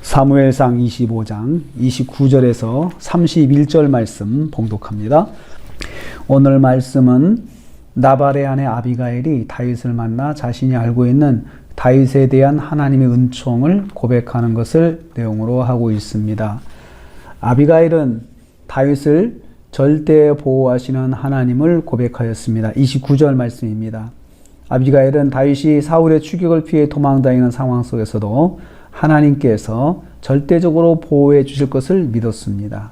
사무엘상 25장 29절에서 31절 말씀 봉독합니다. 오늘 말씀은 나발의 아내 아비가일이 다윗을 만나 자신이 알고 있는 다윗에 대한 하나님의 은총을 고백하는 것을 내용으로 하고 있습니다. 아비가일은 다윗을 절대 보호하시는 하나님을 고백하였습니다. 29절 말씀입니다. 아비가일은 다윗이 사울의 추격을 피해 도망다니는 상황 속에서도 하나님께서 절대적으로 보호해 주실 것을 믿었습니다.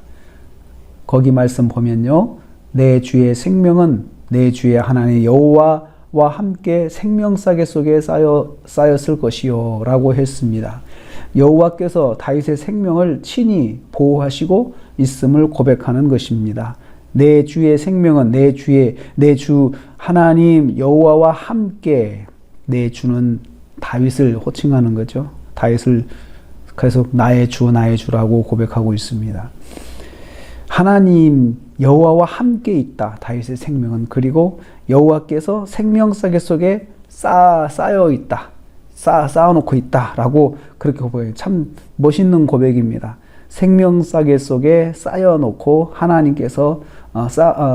거기 말씀 보면요, 내 주의 생명은 내 주의 하나님 여호와와 함께 생명싸개 속에 쌓였을 것이요 라고 했습니다. 여호와께서 다윗의 생명을 친히 보호하시고 있음을 고백하는 것입니다. 내 주의 생명은 내 주 하나님 여호와와 함께, 내 주는 다윗을 호칭하는 거죠. 다윗을 계속 나의 주라고 고백하고 있습니다. 하나님 여호와와 함께 있다, 다윗의 생명은. 그리고 여호와께서 생명싸개 속에 쌓여 있다, 쌓아놓고 있다라고 그렇게 고백해요. 참 멋있는 고백입니다. 생명싸개 속에 쌓여놓고 하나님께서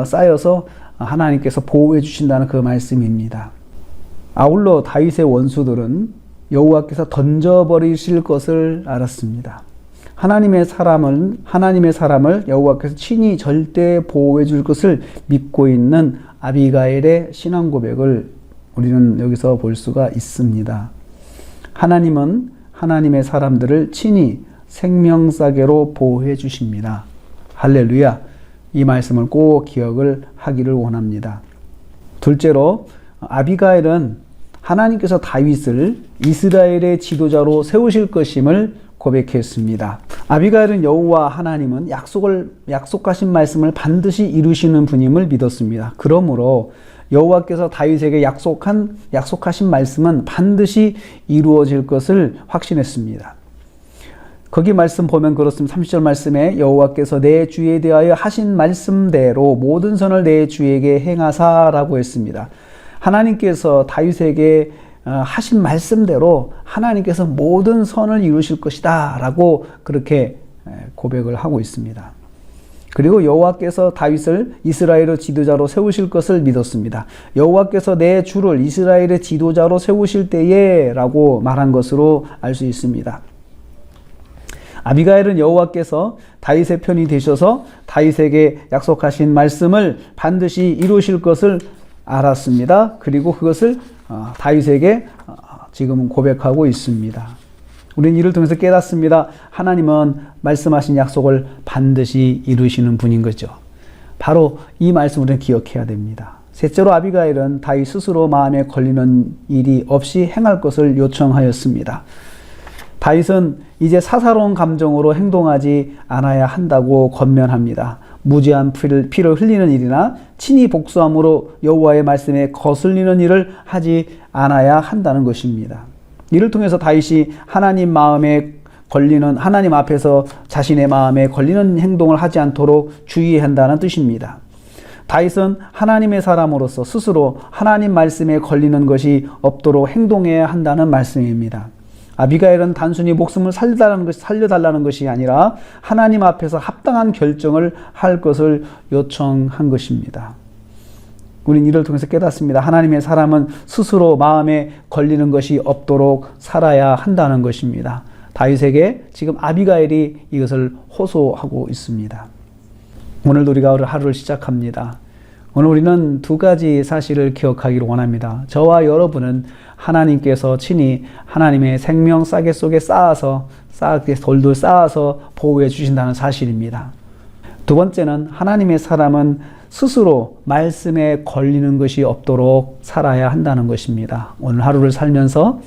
쌓여서 하나님께서 보호해 주신다는 그 말씀입니다. 아울러 다윗의 원수들은 여호와께서 던져버리실 것을 알았습니다. 하나님의 사람을 여호와께서 친히 절대 보호해 줄 것을 믿고 있는 아비가일의 신앙 고백을 우리는 여기서 볼 수가 있습니다. 하나님은 하나님의 사람들을 친히 생명싸개로 보호해 주십니다. 할렐루야. 이 말씀을 꼭 기억을 하기를 원합니다. 둘째로, 아비가일은 하나님께서 다윗을 이스라엘의 지도자로 세우실 것임을 고백했습니다. 아비가일은 여호와 하나님은 약속하신 말씀을 반드시 이루시는 분임을 믿었습니다. 그러므로 여호와께서 다윗에게 약속하신 말씀은 반드시 이루어질 것을 확신했습니다. 거기 말씀 보면 그렇습니다. 30절 말씀에 여호와께서 내 주에 대하여 하신 말씀대로 모든 선을 내 주에게 행하사라고 했습니다. 하나님께서 다윗에게 하신 말씀대로 하나님께서 모든 선을 이루실 것이다 라고 그렇게 고백을 하고 있습니다. 그리고 여호와께서 다윗을 이스라엘의 지도자로 세우실 것을 믿었습니다. 여호와께서 내 주를 이스라엘의 지도자로 세우실 때에 라고 말한 것으로 알 수 있습니다. 아비가일은 여호와께서 다윗의 편이 되셔서 다윗에게 약속하신 말씀을 반드시 이루실 것을 알았습니다. 그리고 그것을 다윗에게 지금 고백하고 있습니다. 우리는 이를 통해서 깨닫습니다. 하나님은 말씀하신 약속을 반드시 이루시는 분인 거죠. 바로 이 말씀을 우리는 기억해야 됩니다. 셋째로, 아비가일은 다윗 스스로 마음에 걸리는 일이 없이 행할 것을 요청하였습니다. 다윗은 이제 사사로운 감정으로 행동하지 않아야 한다고 권면합니다. 무지한 피를 흘리는 일이나 친히 복수함으로 여호와의 말씀에 거슬리는 일을 하지 않아야 한다는 것입니다. 이를 통해서 다윗이 하나님 앞에서 자신의 마음에 걸리는 행동을 하지 않도록 주의해야 한다는 뜻입니다. 다윗은 하나님의 사람으로서 스스로 하나님 말씀에 걸리는 것이 없도록 행동해야 한다는 말씀입니다. 아비가일은 단순히 목숨을 살려달라는 것이 아니라 하나님 앞에서 합당한 결정을 할 것을 요청한 것입니다. 우리는 이를 통해서 깨닫습니다. 하나님의 사람은 스스로 마음에 걸리는 것이 없도록 살아야 한다는 것입니다. 다윗에게 지금 아비가일이 이것을 호소하고 있습니다. 오늘도 우리가 하루를 시작합니다. 오늘 우리는 두 가지 사실을 기억하기를 원합니다. 저와 여러분은 하나님께서 친히 하나님의 생명싸개 속에 돌돌 쌓아서 보호해 주신다는 사실입니다. 두 번째는, 하나님의 사람은 스스로 말씀에 걸리는 것이 없도록 살아야 한다는 것입니다. 오늘 하루를 살면서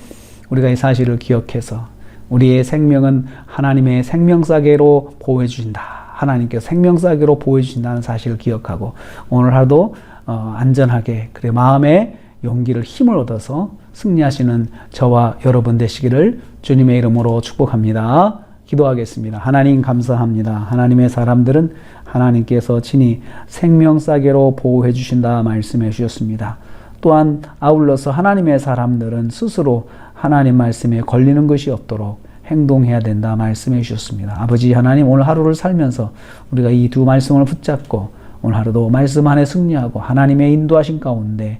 우리가 이 사실을 기억해서 우리의 생명은 하나님의 생명싸개로 보호해 주신다, 하나님께서 생명싸개로 보호해 주신다는 사실을 기억하고 오늘 하루도 안전하게 마음에 용기를, 힘을 얻어서 승리하시는 저와 여러분 되시기를 주님의 이름으로 축복합니다. 기도하겠습니다. 하나님 감사합니다. 하나님의 사람들은 하나님께서 친히 생명싸개로 보호해 주신다 말씀해 주셨습니다. 또한 아울러서 하나님의 사람들은 스스로 하나님 말씀에 걸리는 것이 없도록 행동해야 된다 말씀해 주셨습니다. 아버지 하나님, 오늘 하루를 살면서 우리가 이 두 말씀을 붙잡고 오늘 하루도 말씀 안에 승리하고 하나님의 인도하신 가운데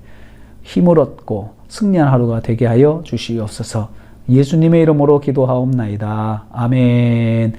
힘을 얻고 승리한 하루가 되게 하여 주시옵소서. 예수님의 이름으로 기도하옵나이다. 아멘.